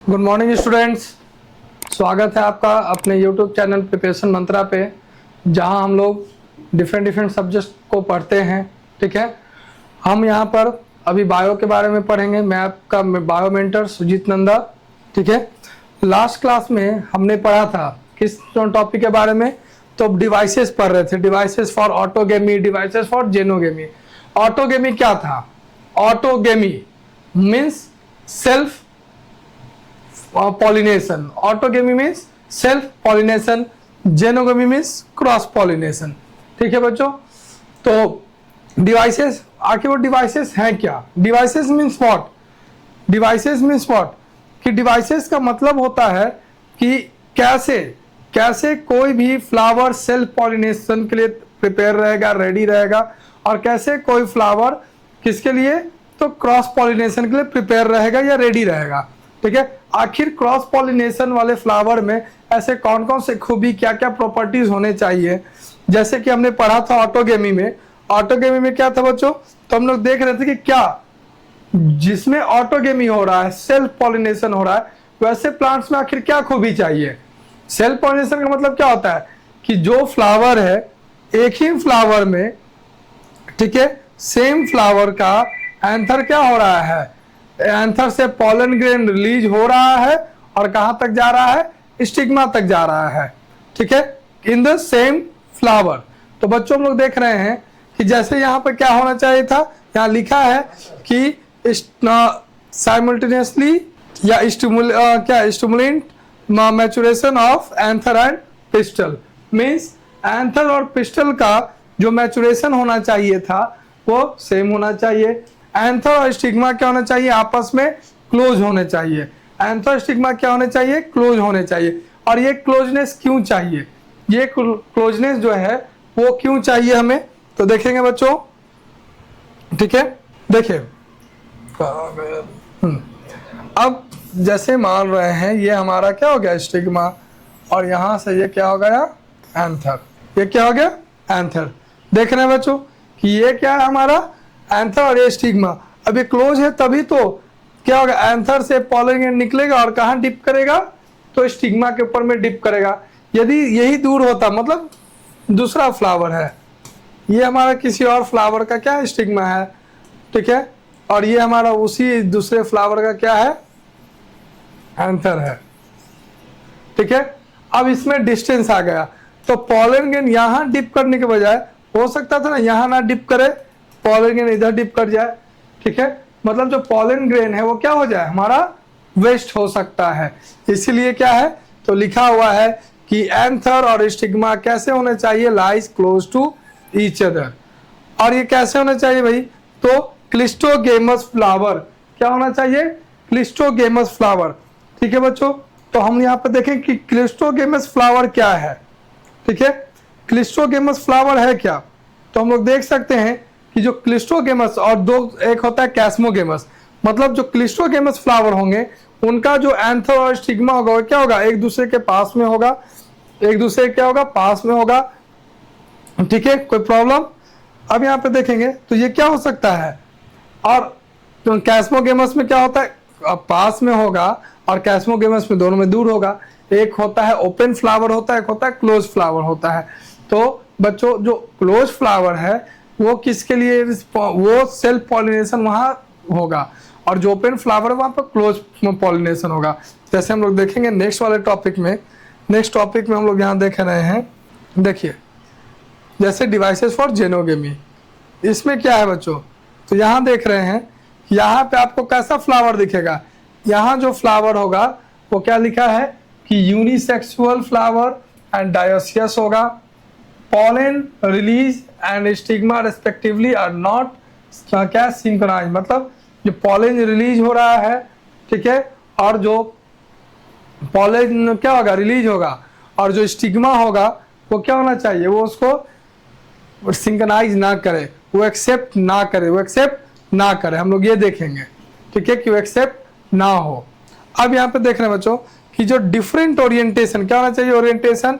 Good morning students, स्वागत है आपका अपने यूट्यूब चैनल प्रिपरेशन मंत्रा पे, जहां हम लोग डिफरेंट सब्जेक्ट को पढ़ते हैं। ठीक है, हम यहां पर अभी बायो के बारे में पढ़ेंगे। मैं आपका बायो मेंटर सुजीत नंदा। ठीक है, लास्ट क्लास में हमने पढ़ा था किस टॉपिक के बारे में, तो डिवाइसेस पढ़ रहे थे। Devices for autogamy, devices for xenogamy. Autogamy क्या था? Autogamy means self pollination. Autogamy means self pollination, genogamy means cross pollination. ठीक है बच्चों, तो डिवाइसेस, आखिर वो डिवाइसेस हैं क्या? Devices means what? Devices means what कि डिवाइसेस का मतलब होता है कि कैसे कोई भी फ्लावर सेल्फ पॉलिनेशन के लिए प्रिपेयर रहेगा, रेडी रहेगा, और कैसे कोई फ्लावर किसके लिए, तो क्रॉस पॉलिनेशन के लिए प्रिपेयर रहेगा या रेडी रहेगा। ठीक है, आखिर क्रॉस पॉलिनेशन वाले फ्लावर में ऐसे कौन कौन से खूबी, क्या क्या प्रॉपर्टीज होने चाहिए, जैसे कि हमने पढ़ा था ऑटोगेमी में। ऑटोगेमी में क्या था बच्चों, तो हम लोग देख रहे थे कि क्या जिसमें ऑटोगेमी हो रहा है, सेल्फ पॉलिनेशन हो रहा है, वैसे प्लांट्स में आखिर क्या खूबी चाहिए। सेल्फ पॉलिनेशन का मतलब क्या होता है कि जो फ्लावर है, एक ही फ्लावर में, ठीक है, सेम फ्लावर का एंथर क्या हो रहा है, एंथर से पॉलन ग्रेन रिलीज हो रहा है और कहां तक जा रहा है, स्टिग्मा तक जा रहा है। ठीक है, इन द सेम फ्लावर। तो बच्चों हम लोग देख रहे हैं कि जैसे यहाँ पर क्या होना चाहिए था, यहाँ लिखा है कि साइमल्टेनियसली या stimulant maturation of anther and pistol. Means anther और पिस्टल का जो मैचुरेशन होना चाहिए था वो सेम होना चाहिए। एंथर और स्टिग्मा क्या होना चाहिए, आपस में क्लोज होने चाहिए। एंथर और स्टिग्मा क्या होने चाहिए, क्लोज होने चाहिए। और ये क्लोजनेस क्यों चाहिए, ये क्लोजनेस जो है वो क्यों चाहिए हमें, तो देखेंगे बच्चों। ठीक है, देखिए अब जैसे मान रहे हैं ये हमारा क्या हो गया, स्टिग्मा, और यहां से ये क्या हो गया, एंथर। ये क्या हो गया, एंथर। देख रहे हैं बच्चों कि ये क्या है हमारा, एंथर और ये स्टिग्मा। अब ये क्लोज है तभी तो क्या होगा, एंथर से पॉलन निकलेगा और कहाँ डिप करेगा, तो स्टिग्मा के ऊपर में डिप करेगा। यदि यही दूर होता, मतलब दूसरा फ्लावर है, ये हमारा किसी और फ्लावर का क्या है, स्टिग्मा है। ठीक है, और ये हमारा उसी दूसरे फ्लावर का क्या है, एंथर है। ठीक है, अब इसमें डिस्टेंस आ गया, तो पॉलन ग्रेन यहाँ डिप करने के बजाय हो सकता था ना यहाँ ना डिप करे, पॉलन ग्रेन इधर डिप कर जाए। ठीक है, मतलब जो पॉलन ग्रेन है वो क्या हो जाए, हमारा वेस्ट हो सकता है। इसीलिए क्या है, तो लिखा हुआ है कि एंथर और स्टिग्मा कैसे होने चाहिए, lies close to each other. और ये कैसे होना चाहिए भाई, तो क्लिस्टोगेमस फ्लावर क्या होना चाहिए, क्लिस्टोगेमस फ्लावर। ठीक है बच्चों, तो हम यहाँ पे देखें कि क्लिस्टोगेमस फ्लावर क्या है। ठीक है, क्लिस्टोगेमस फ्लावर है क्या, तो हम लोग देख सकते हैं कि जो क्लिस्टोगेमस और दो, एक होता है कैस्मोगेमस, मतलब जो क्लिस्टोगेमस फ्लावर होंगे उनका जो एंथर और स्टिग्मा होगा वो क्या होगा, एक दूसरे के पास में होगा, एक दूसरे क्या होगा, पास में होगा। ठीक है, कोई प्रॉब्लम। अब यहाँ पे देखेंगे तो ये क्या हो सकता है, और तो कैस्मोगेमस में क्या होता है, पास में होगा, और कैस्मोगेमस में दोनों में दूर होगा। एक होता है ओपन फ्लावर होता है, एक होता है क्लोज फ्लावर होता है। तो बच्चों जो क्लोज फ्लावर है वो किसके लिए, वो सेल्फ पॉलिनेशन वहां होगा, और जो ओपन फ्लावर है वहां पर क्लोज पॉलिनेशन होगा। जैसे हम लोग देखेंगे नेक्स्ट वाले टॉपिक में, नेक्स्ट टॉपिक में हम लोग यहाँ देख रहे हैं, देखिए जैसे डिवाइसेस फॉर जेनोगेमी, इसमें क्या है बच्चों, तो यहाँ देख रहे हैं, यहाँ पे आपको कैसा फ्लावर दिखेगा, यहाँ जो फ्लावर होगा वो क्या लिखा है कि यूनिसेक्सुअल फ्लावर एंड डायोसियस होगा। Pollen release and stigma respectively are not क्या सिंक्रोनाइज, मतलब जो पॉलन रिलीज हो रहा है, ठीक है, और जो पॉलन क्या होगा, रिलीज होगा, और जो स्टिग्मा होगा वो क्या होना चाहिए, वो उसको सिंक्रोनाइज ना करे, वो एक्सेप्ट ना करे, वो एक्सेप्ट ना करे। हम लोग ये देखेंगे, ठीक है, कि वो एक्सेप्ट ना हो। अब यहाँ पे देख रहे हैं बच्चों कि जो डिफरेंट ओरिएंटेशन क्या होना चाहिए, ओरिएंटेशन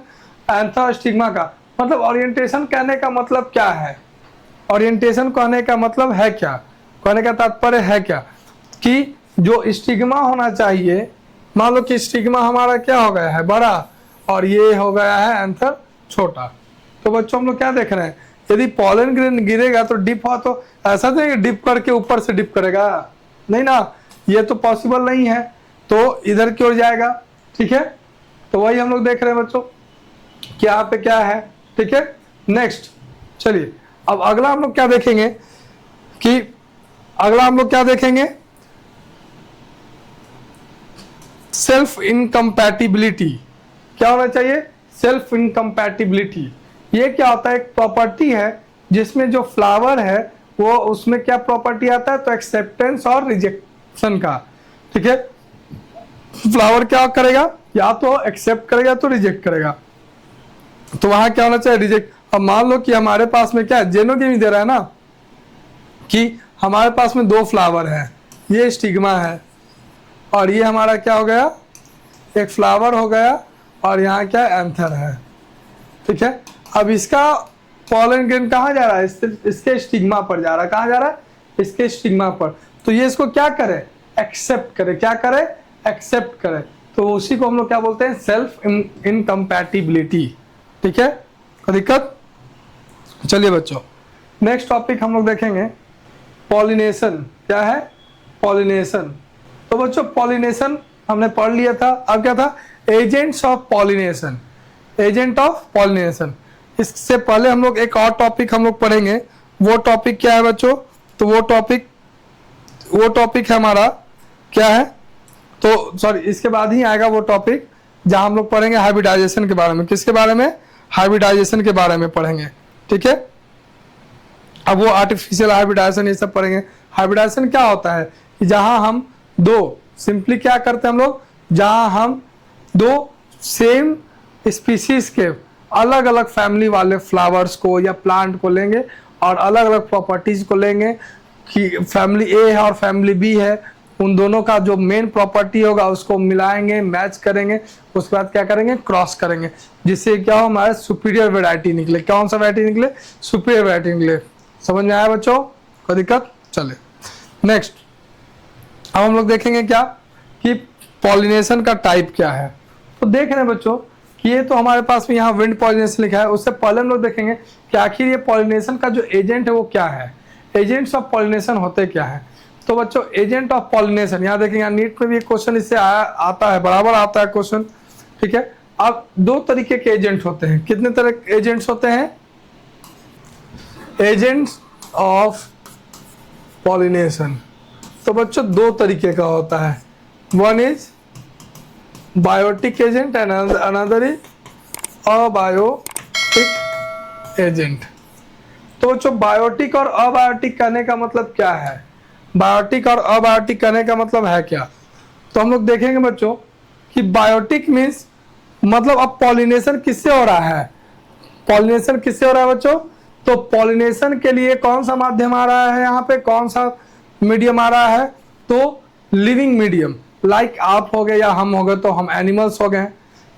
एंथर और स्टिग्मा का, मतलब ओरिएंटेशन कहने का मतलब क्या है, ओरिएंटेशन कहने का मतलब है क्या, कहने का तात्पर्य है क्या, कि जो स्टिग्मा होना चाहिए मान लो कि स्टिग्मा हमारा क्या हो गया है, बड़ा, और ये हो गया है एंथर छोटा। तो बच्चों हम लोग क्या देख रहे हैं, यदि पॉलन ग्रेन गिरेगा तो डिप हो, तो ऐसा नहीं डिप करके ऊपर से डिप करेगा, नहीं ना, ये तो पॉसिबल नहीं है, तो इधर की ओर जाएगा। ठीक है, तो वही हम लोग देख रहे हैं बच्चों कि यहाँ पे क्या है। ठीक है, नेक्स्ट चलिए अब अगला हम लोग क्या देखेंगे कि अगला हम लोग क्या देखेंगे, सेल्फ इनकम्पैटिबिलिटी। क्या होना चाहिए, सेल्फ इनकम्पैटिबिलिटी। ये क्या होता है, एक प्रॉपर्टी है जिसमें जो फ्लावर है वो उसमें क्या प्रॉपर्टी आता है, तो एक्सेप्टेंस और रिजेक्शन का। ठीक है, फ्लावर क्या करेगा, या तो एक्सेप्ट करेगा तो रिजेक्ट करेगा, तो वहां क्या होना चाहिए, रिजेक्ट। अब मान लो कि हमारे पास में क्या है, जेनोगेमी दे रहा है ना, कि हमारे पास में 2 फ्लावर है, ये स्टिग्मा है और ये हमारा क्या हो गया, एक फ्लावर हो गया, और यहाँ क्या एंथर है। ठीक है, अब इसका पॉलन ग्रेन कहाँ जा रहा है, इसके स्टिग्मा पर जा रहा है, कहाँ जा रहा है, इसके स्टिग्मा पर। तो ये इसको क्या करे, एक्सेप्ट करे, क्या करे, एक्सेप्ट करे, तो उसी को हम लोग क्या बोलते हैं, सेल्फ इनकम्पैटिबिलिटी। ठीक है, कोई दिक्कत। चलिए बच्चों नेक्स्ट टॉपिक हम लोग देखेंगे, पॉलिनेशन। क्या है, पॉलिनेशन। तो बच्चों पॉलिनेशन हमने पढ़ लिया था, अब क्या था, agents of pollination, agent of pollination. इससे पहले हम लोग एक और टॉपिक हम लोग पढ़ेंगे, वो टॉपिक क्या है बच्चों, तो वो टॉपिक है हमारा क्या है, तो सॉरी इसके बाद ही आएगा वो टॉपिक जहां हम लोग पढ़ेंगे हाइब्रिडाइजेशन के बारे में। किसके बारे में, हाइब्रिडाइजेशन के बारे में पढ़ेंगे। ठीक है, अब वो आर्टिफिशियल हाइब्रिडाइजेशन ये सब पढ़ेंगे। हाइब्रिडाइजेशन क्या होता है कि जहां हम दो, सिंपली क्या करते हैं हम लोग, जहां हम 2 सेम स्पीसीज के अलग अलग फैमिली वाले फ्लावर्स को या प्लांट को लेंगे और अलग अलग प्रॉपर्टीज को लेंगे, कि फैमिली ए है और फैमिली बी है, उन दोनों का जो मेन प्रॉपर्टी होगा उसको मिलाएंगे, मैच करेंगे, उसके बाद क्या करेंगे, क्रॉस करेंगे, जिससे क्या हो, हमारे सुपीरियर वैरायटी निकले। कौन सा वैरायटी निकले, सुपीरियर वैरायटी निकले। समझ में आया बच्चों, कोई दिक्कत। चले नेक्स्ट, अब हम लोग देखेंगे क्या कि पॉलिनेशन का टाइप क्या है। तो देख रहे हैं बच्चों कि ये तो हमारे पास में यहाँ विंड पॉलिनेशन लिखा है, उससे पहले हम लोग देखेंगे कि आखिर ये पॉलिनेशन का जो एजेंट है वो क्या है, एजेंट्स ऑफ पॉलिनेशन होते क्या है। तो बच्चों एजेंट ऑफ पॉलिनेशन, यहाँ देखेंगे, यहाँ नीट में भी एक क्वेश्चन इससे आता है, बराबर आता है क्वेश्चन। ठीक है, अब 2 तरीके के एजेंट होते हैं। कितने तरह के एजेंट्स होते हैं, एजेंट्स ऑफ पॉलिनेशन। तो बच्चों 2 तरीके का होता है, one is biotic agent and another is abiotic agent. तो बच्चों बायोटिक और अबायोटिक कहने का मतलब क्या है, बायोटिक और अबायोटिक कहने का मतलब है क्या, तो हम लोग देखेंगे बच्चों कि बायोटिक मीन्स मतलब अब पॉलिनेशन किससे हो रहा है, पॉलिनेशन किससे हो रहा है बच्चों, तो पॉलिनेशन के लिए कौन सा माध्यम आ रहा है, यहाँ पे कौन सा मीडियम आ रहा है, तो लिविंग मीडियम, लाइक आप हो गए या हम हो गए, तो हम एनिमल्स हो गए।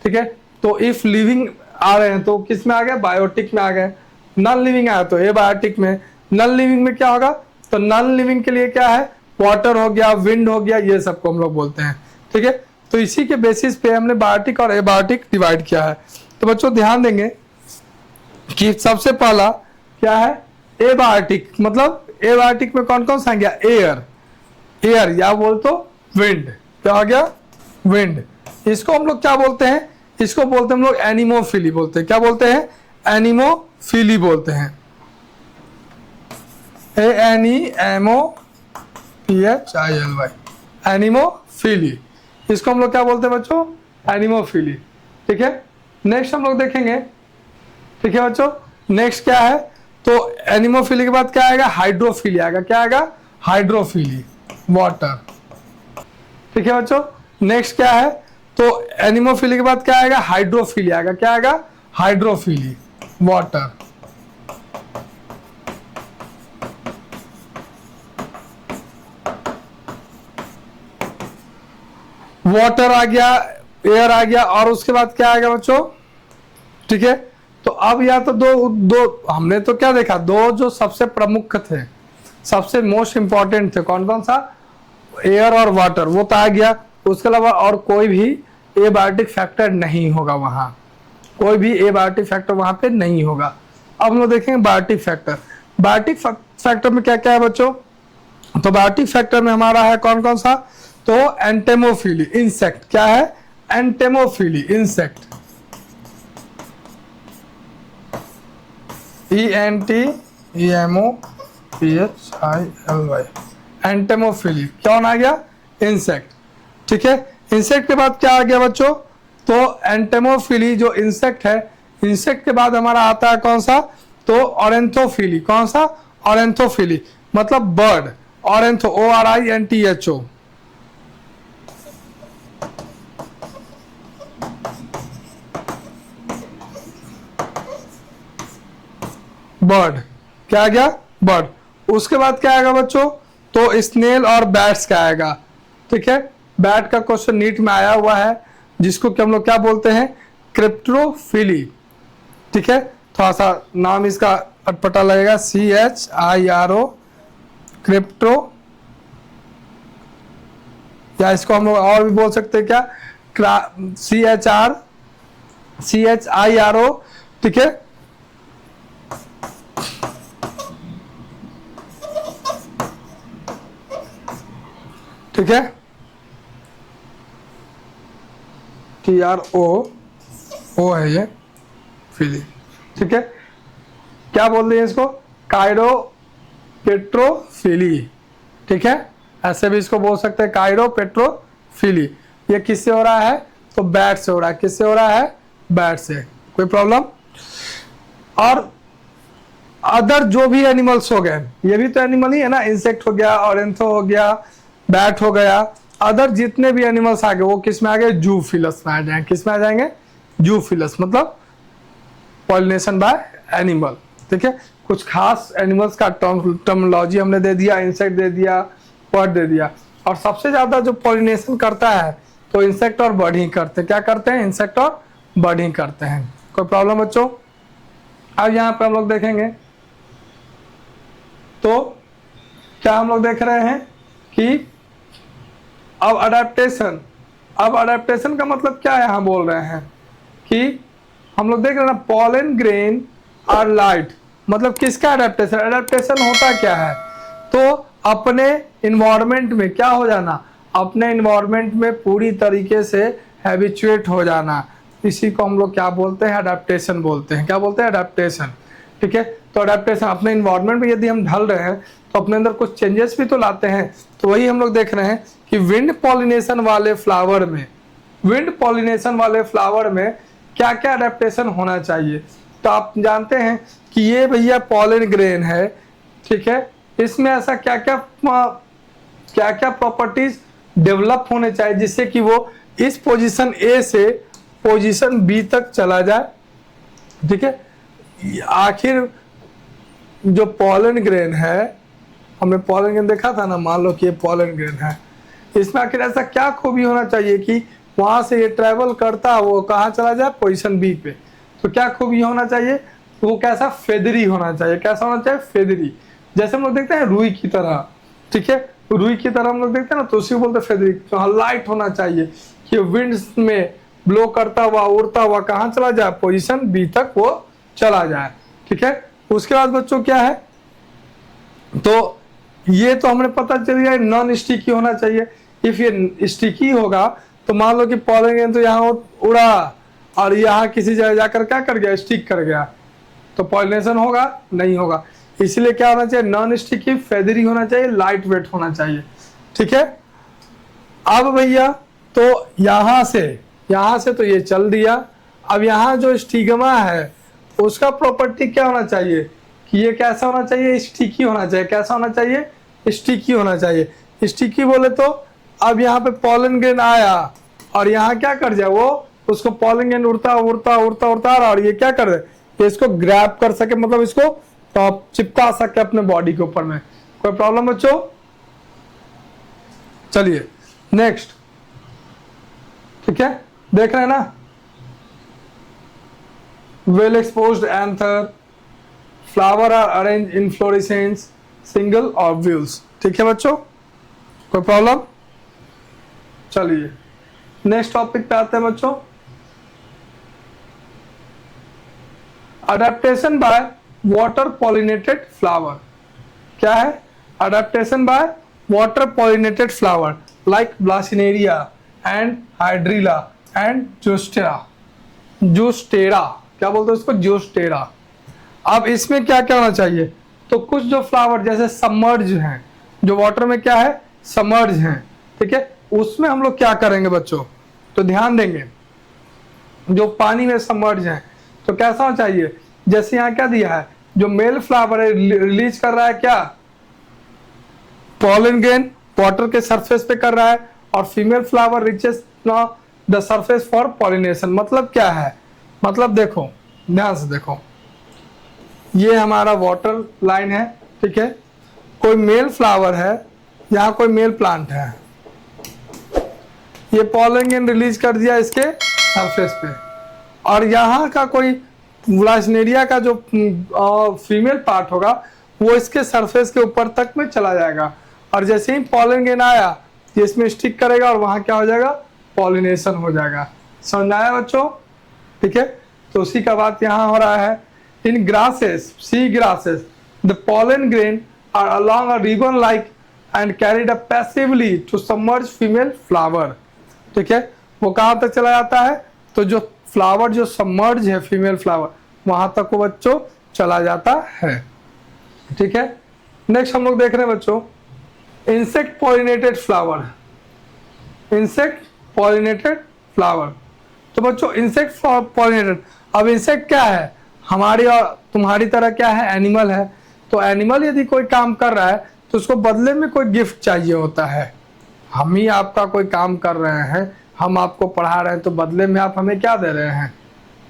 ठीक है, तो इफ लिविंग आ रहे हैं तो किस में आ गए, बायोटिक में आ गए। नॉन लिविंग आया तो एबायोटिक में। नॉन लिविंग में क्या होगा, तो नॉन लिविंग के लिए क्या है, वाटर हो गया, विंड हो गया, ये सबको हम लोग बोलते हैं। ठीक है, तो इसी के बेसिस पे हमने बायोटिक और एबायोटिक डिवाइड किया है। तो बच्चों ध्यान देंगे कि सबसे पहला क्या है, एबायोटिक, मतलब एबायोटिक में कौन कौन सा आ गया, एयर, एयर या बोल तो विंड, क्या आ गया, विंड। इसको हम लोग क्या बोलते हैं, इसको बोलते हैं हम लोग एनिमोफिली बोलते हैं। क्या बोलते हैं, एनिमोफिली बोलते हैं, ANEMOPHILY, एनिमोफिली। इसको हम लोग क्या बोलते हैं बच्चों, एनिमोफिली। ठीक है, नेक्स्ट हम लोग देखेंगे। ठीक है बच्चों, नेक्स्ट क्या है, तो एनिमोफिली के बाद क्या आएगा, हाइड्रोफिली आएगा। क्या आएगा, हाइड्रोफिली, वाटर। ठीक है बच्चों, नेक्स्ट क्या है, तो एनिमोफिली के बाद क्या आएगा, हाइड्रोफिली आएगा। क्या आएगा, हाइड्रोफिली, वाटर। वाटर आ गया, एयर आ गया, और उसके बाद क्या आएगा बच्चों। ठीक है, तो अब या तो दो हमने तो क्या देखा, 2 जो सबसे प्रमुख थे, सबसे मोस्ट इंपॉर्टेंट थे, कौन कौन सा, एयर और वाटर, वो तो आ गया। उसके अलावा और कोई भी एबायोटिक फैक्टर नहीं होगा वहाँ, कोई भी एबायोटिक फैक्टर वहाँ पे नहीं होगा। अब हम लोग देखेंगे बायोटिक फैक्टर। बायोटिक फैक्टर में क्या क्या है बच्चों? तो बायोटिक फैक्टर में हमारा है कौन कौन सा? तो एंटेमोफिली इंसेक्ट, क्या है? एंटेमोफिली इंसेक्ट, ENTEMOPHILY, एंटेमोफिली कौन आ गया? इंसेक्ट। ठीक है, इंसेक्ट के बाद क्या आ गया बच्चों? तो एंटेमोफिली जो इंसेक्ट है, इंसेक्ट के बाद हमारा आता है कौन सा? तो ऑरेंथोफिली। कौन सा? ऑरेंथोफिली मतलब बर्ड, ऑरेंथो ORINTHO, बर्ड। क्या आ गया? बर्ड। उसके बाद क्या आएगा बच्चों? तो स्नेल और बैट्स का आएगा। ठीक है, बैट का क्वेश्चन नीट में आया हुआ है, जिसको कि हम लोग क्या बोलते हैं? क्रिप्टोफिली। ठीक है, थोड़ा सा नाम इसका अटपटा लगेगा, CHIRO, क्रिप्टो, या इसको हम लोग और भी बोल सकते हैं क्या? CHIRO। ठीक है, ठीक है, TRO है ये, फिली। ठीक है, क्या बोल रहे हैं इसको? कायरो पेट्रोफिली। ठीक है, ऐसे भी इसको बोल सकते हैं कायरो पेट्रोफिली। ये किससे हो रहा है? तो बैट से हो रहा है। किससे हो रहा है? बैट से। कोई प्रॉब्लम? और अदर जो भी एनिमल्स हो गए, ये भी तो एनिमल ही है ना, इंसेक्ट हो गया, ऑरेंथो हो गया, बैट हो गया, अदर जितने भी एनिमल्स आ गए वो किस में आ गए? जूफिलस में आ जाएंगे। किस में आ जाएंगे? जूफिलस मतलब पॉलिनेशन बाय एनिमल। ठीक है, कुछ खास एनिमल्स का टर्मिनोलॉजी हमने दे दिया, इंसेक्ट दे दिया, बर्ड दे दिया। और सबसे ज्यादा जो पॉलिनेशन करता है तो इंसेक्ट और बर्ड ही करते हैं। क्या करते हैं? इंसेक्ट और बर्ड ही करते हैं। कोई प्रॉब्लम बच्चों? अब यहाँ पे हम लोग देखेंगे तो क्या हम लोग देख रहे हैं कि अब अडेप्टेशन। अब अडेप्टेशन का मतलब क्या है? यहाँ बोल रहे हैं कि हम लोग देख रहे हैं ना, पॉलन ग्रेन और लाइट, मतलब किसका अडेप्टेशन? अडेप्टेशन होता क्या है? तो अपने इन्वायरमेंट में क्या हो जाना? अपने इन्वायरमेंट में पूरी तरीके से हैबिचुएट हो जाना, इसी को हम लोग क्या बोलते हैं? अडेप्टेशन बोलते हैं। क्या बोलते हैं? अडेप्टेशन। ठीक है, तो अडेप्टेशन, अपने इन्वायरमेंट में यदि हम ढल रहे हैं तो अपने अंदर कुछ चेंजेस भी तो लाते हैं। तो वही हम लोग देख रहे हैं कि विंड पॉलिनेशन वाले फ्लावर में, विंड पॉलिनेशन वाले फ्लावर में क्या क्या अडेप्टेशन होना चाहिए? तो आप जानते हैं कि ये भैया पॉलन ग्रेन है। ठीक है, इसमें ऐसा क्या क्या प्रॉपर्टीज डेवलप होने चाहिए जिससे कि वो इस पोजीशन ए से पोजीशन बी तक चला जाए। ठीक है, आखिर जो पॉलन ग्रेन है, हमने पॉलन ग्रेन देखा था ना, मान लो कि ये पॉलन ग्रेन है, इसमें आखिर ऐसा क्या खूबी होना चाहिए कि वहां से ये ट्रेवल करता वो कहाँ चला जाए? पोजीशन बी पे। तो क्या खूबी होना चाहिए? वो कैसा? फेदरी होना चाहिए। कैसा होना चाहिए? फेदरी। जैसे हम लोग देखते हैं रुई की तरह। ठीक है, रुई की तरह हम लोग देखते हैं ना, तो उसी को बोलते हैं फेदरी। तो लाइट होना चाहिए कि विंड्स में ब्लो करता हुआ, उड़ता हुआ कहाँ चला जाए? पोजीशन बी तक वो चला जाए। ठीक है, उसके बाद बच्चों क्या है? तो ये तो हमने पता चल गया नॉन स्टिकी होना चाहिए। इफ ये स्टिकी होगा तो मान लो कि पॉलन ग्रेन तो यहाँ उड़ा और यहाँ किसी जगह जाकर क्या कर गया? स्टिक कर गया, तो पॉलिनेशन होगा? नहीं होगा। इसलिए क्या होना चाहिए? नॉन स्टिकी, फेदरी होना चाहिए, लाइट वेट होना चाहिए। ठीक है, अब भैया तो यहाँ से तो ये चल दिया। अब यहाँ जो स्टिग्मा है उसका प्रॉपर्टी क्या होना चाहिए? कि ये कैसा होना चाहिए? स्टिकी होना चाहिए। कैसा होना चाहिए? स्टिकी होना चाहिए। स्टिकी बोले तो अब यहाँ पे पॉलन ग्रेन आया और यहाँ क्या कर जाए? वो उसको पॉलन ग्रेन उड़ता उड़ता उड़ता उड़ता और ये क्या कर दे? इसको ग्रैब कर सके, मतलब इसको टॉप चिपका सके अपने बॉडी के ऊपर में। कोई प्रॉब्लम बच्चों? चलिए नेक्स्ट। ठीक है, देख रहे हैं ना, well exposed anther, flower are arrange inflorescence, single और व्यूल्स। ठीक है बच्चों, कोई प्रॉब्लम? चलिए नेक्स्ट टॉपिक पे आते हैं बच्चों, adaptation by water pollinated flower. क्या है? Adaptation by water pollinated flower like Vallisneria and Hydrilla and Zostera. क्या बोलते हैं उसको? जोस्टेरा। अब इसमें क्या क्या होना चाहिए? तो कुछ जो फ्लावर जैसे सबमर्ज हैं, जो वाटर में क्या है, सबमर्ज हैं, ठीक है, उसमें हम लोग क्या करेंगे बच्चों? तो ध्यान देंगे, जो पानी में सबमर्ज हैं तो कैसा होना चाहिए? जैसे यहाँ क्या दिया है, जो मेल फ्लावर है रिलीज कर रहा है क्या, पॉलन ग्रेन वाटर के सरफेस पे कर रहा है, और female flower reaches the surface for pollination. मतलब क्या है? मतलब देखो, ध्यान से देखो, ये हमारा वाटर लाइन है, ठीक है, कोई मेल फ्लावर है, यहाँ कोई मेल प्लांट है, ये पॉलन ग्रेन रिलीज कर दिया इसके सरफेस पे, और यहाँ का कोई ब्लासिनेरिया का जो फीमेल पार्ट होगा वो इसके सरफेस के ऊपर तक में चला जाएगा, और जैसे ही पॉलन ग्रेन आया ये इसमें स्टिक करेगा और वहाँ क्या हो जाएगा, पॉलिनेशन हो जाएगा। समझ आया बच्चों? ठीक है, तो उसी का बात यहाँ हो रहा है। In grasses, sea grasses, the pollen grain are along a ribbon like and carried up passively to submerge female flower. ठीक है, वो कहाँ तक चला जाता है? तो जो फ्लावर जो सबमर्ज है फीमेल फ्लावर, वहां तक वो बच्चों चला जाता है। ठीक है, नेक्स्ट हम लोग देख रहे हैं बच्चों, insect pollinated flower. Insect pollinated flower, तो बच्चों इंसेक्ट पॉलिनेटेड, अब इंसेक्ट क्या है? हमारी और तुम्हारी तरह क्या है, एनिमल है। तो एनिमल यदि कोई काम कर रहा है तो उसको बदले में कोई गिफ्ट चाहिए होता है। हम ही आपका कोई काम कर रहे हैं, हम आपको पढ़ा रहे हैं, तो बदले में आप हमें क्या दे रहे हैं?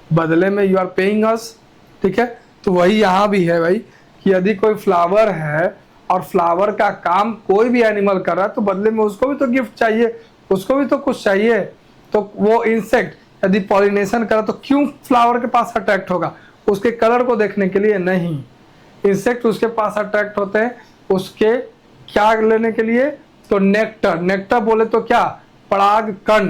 बदले में यू आर पेइंग अस। ठीक है, तो वही यहाँ भी है भाई, कि यदि कोई फ्लावर है और फ्लावर का काम कोई भी एनिमल कर रहा है तो बदले में उसको भी तो गिफ्ट चाहिए, उसको भी तो कुछ चाहिए। तो वो इंसेक्ट यदि पॉलिनेशन करा तो क्यों फ्लावर के पास अट्रैक्ट होगा? उसके कलर को देखने के लिए नहीं, इंसेक्ट उसके पास अट्रैक्ट होते हैं उसके क्या लेने के लिए? तो नेक्टर, नेक्टर बोले तो क्या, पराग कण,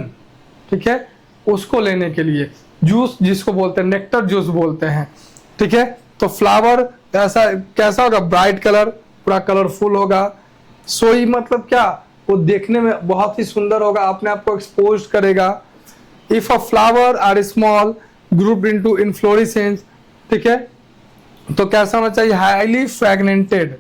ठीक है, उसको लेने के लिए। जूस जिसको बोलते हैं, नेक्टर जूस बोलते हैं। ठीक है, तो फ्लावर ऐसा कैसा होगा? ब्राइट कलर, पूरा कलरफुल होगा। सोई मतलब क्या? वो देखने में बहुत ही सुंदर होगा, अपने आप को एक्सपोज करेगा। If a flower are small group into inflorescence, ठीक है, तो कैसा होना चाहिए? Highly fragranted.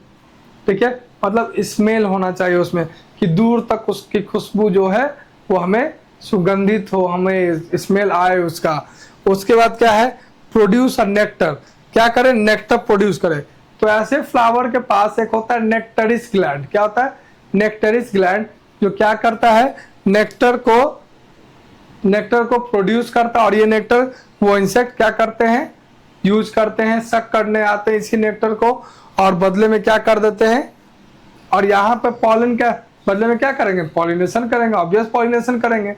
ठीक है, मतलब स्मेल होना चाहिए उसमें, कि दूर तक उसकी खुशबू जो है वो हमें सुगंधित हो, हमें स्मेल आए उसका। उसके बाद क्या है? प्रोड्यूस अ नेक्टर, क्या करे? नेक्टर प्रोड्यूस करे। तो ऐसे फ्लावर के पास एक होता है नेक्टरिस ग्लैंड। क्या होता है? नेक्टरिस ग्लैंड, जो क्या करता है? नेक्टर को प्रोड्यूस करता है, और ये नेक्टर वो इंसेक्ट क्या करते हैं? यूज करते हैं, सक करने आते हैं इसी नेक्टर को, और बदले में क्या कर देते हैं? और यहाँ पे पॉलन क्या बदले में क्या करेंगे? पॉलिनेशन करेंगे, ऑब्वियस पॉलिनेशन करेंगे।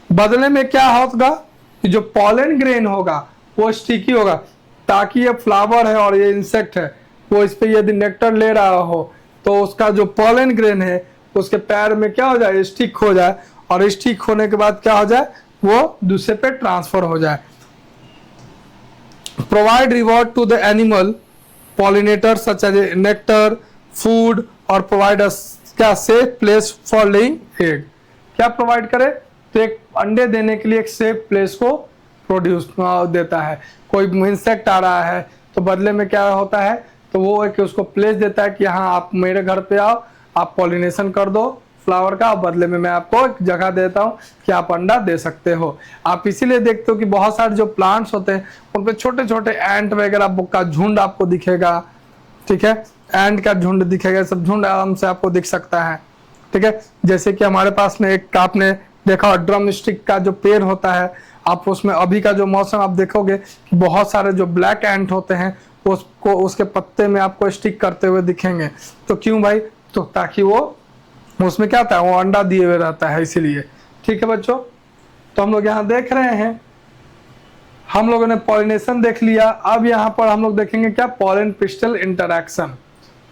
बदले में क्या होगा? कि जो पॉलन ग्रेन होगा वो स्टिकी होगा, ताकि ये फ्लावर है और ये इंसेक्ट है, वो इस पे यदि नेक्टर ले रहा हो तो उसका जो पॉलन ग्रेन है उसके पैर में क्या हो जाए? स्टिक हो जाए, और स्टिक होने के बाद क्या हो जाए? वो दूसरे पे ट्रांसफर हो जाए। Provide reward to the animal pollinator such as nectar, food, और प्रोवाइड क्या? Safe place for laying egg. क्या प्रोवाइड करे? तो एक अंडे देने के लिए एक सेफ प्लेस को प्रोड्यूस देता है। कोई इंसेक्ट आ रहा है तो बदले में क्या होता है? तो वो एक उसको प्लेस देता है कि हाँ आप मेरे घर पे आओ, आप पॉलिनेशन कर दो फ्लावर का, बदले में मैं आपको एक जगह देता हूँ कि आप अंडा दे सकते हो। आप इसीलिए देखते हो कि बहुत सारे जो प्लांट्स होते हैं उन पे छोटे छोटे एंट वगैरह का झुंड आपको दिखेगा। ठीक है, एंट का झुंड दिखेगा, सब झुंड आराम से आपको दिख सकता है। ठीक है, जैसे कि हमारे पास में एक आपने देखा ड्रम स्टिक का जो पेड़ होता है, आप उसमें अभी का जो मौसम आप देखोगे कि बहुत सारे जो ब्लैक एंट होते हैं उसको उसके पत्ते में आपको स्टिक करते हुए दिखेंगे। तो क्यों भाई? तो ताकि वो उसमें क्या होता है? वो अंडा दिए हुए रहता है, इसीलिए। ठीक है बच्चों, तो हम लोग यहाँ देख रहे हैं, हम लोगों ने पॉलिनेशन देख लिया। अब यहाँ पर हम लोग देखेंगे क्या? Pollen pistol interaction.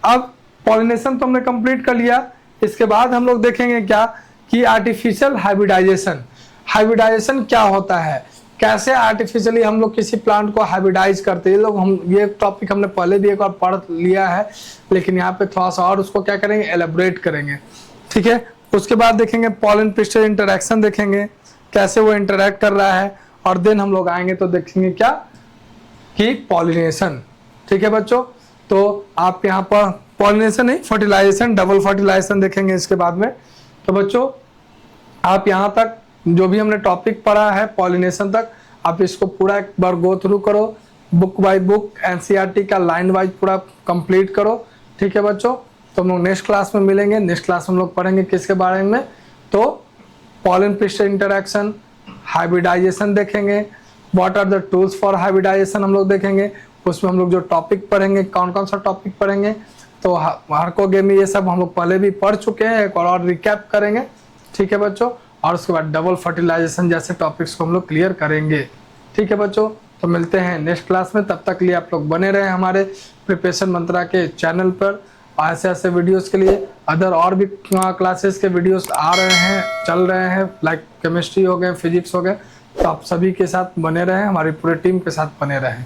अब पॉलिनेशन तो हमने कंप्लीट कर लिया, इसके बाद हम लोग देखेंगे क्या कि आर्टिफिशियल हाइब्रिडाइजेशन क्या होता है, कैसे आर्टिफिशियली हम लोग किसी प्लांट को हाइब्रिडाइज करते हैं। ये टॉपिक हमने पहले भी एक बार पढ़ लिया है, लेकिन यहाँ पे थोड़ा सा और उसको क्या करेंगे, एलेबोरेट करेंगे। ठीक है, उसके बाद देखेंगे पॉलन पिस्टल इंटरेक्शन, देखेंगे कैसे वो इंटरेक्ट कर रहा है, और देन हम लोग आएंगे तो देखेंगे क्या कि पॉलिनेशन। ठीक है बच्चों, तो आप यहाँ पर पॉलिनेशन नहीं, फर्टिलाइजेशन, डबल फर्टिलाइजेशन देखेंगे इसके बाद में। तो बच्चों आप यहाँ तक जो भी हमने टॉपिक पढ़ा है पॉलिनेशन तक, आप इसको पूरा एक बार गो थ्रू करो, बुक बाय बुक एनसीईआरटी का लाइन वाइज पूरा कंप्लीट करो। ठीक है बच्चों, तो हम लोग नेक्स्ट क्लास में मिलेंगे। नेक्स्ट क्लास में हम लोग पढ़ेंगे किसके बारे में, तो पॉलन पिस्टल इंटरेक्शन, हाइब्रिडाइजेशन देखेंगे, what are the tools for hybridisation हम लोग देखेंगे। उसमें हम लोग जो टॉपिक पढ़ेंगे, कौन कौन सा टॉपिक पढ़ेंगे, तो हार्कोगेमी ये सब हम लोग पहले भी पढ़ चुके हैं, एक और रिकैप करेंगे। ठीक है बच्चों, और उसके बाद डबल फर्टिलाइजेशन जैसे टॉपिक्स को हम लोग क्लियर करेंगे। ठीक है बच्चों, तो मिलते हैं नेक्स्ट क्लास में। तब तक के लिए आप लोग बने रहे हमारे प्रिपरेशन मंत्रा के चैनल पर। ऐसे ऐसे वीडियोस के लिए अदर और भी क्लासेस के वीडियोस आ रहे हैं, चल रहे हैं, लाइक केमिस्ट्री हो गए, फिजिक्स हो गए, तो आप सभी के साथ बने रहें, हमारी पूरे टीम के साथ बने रहें।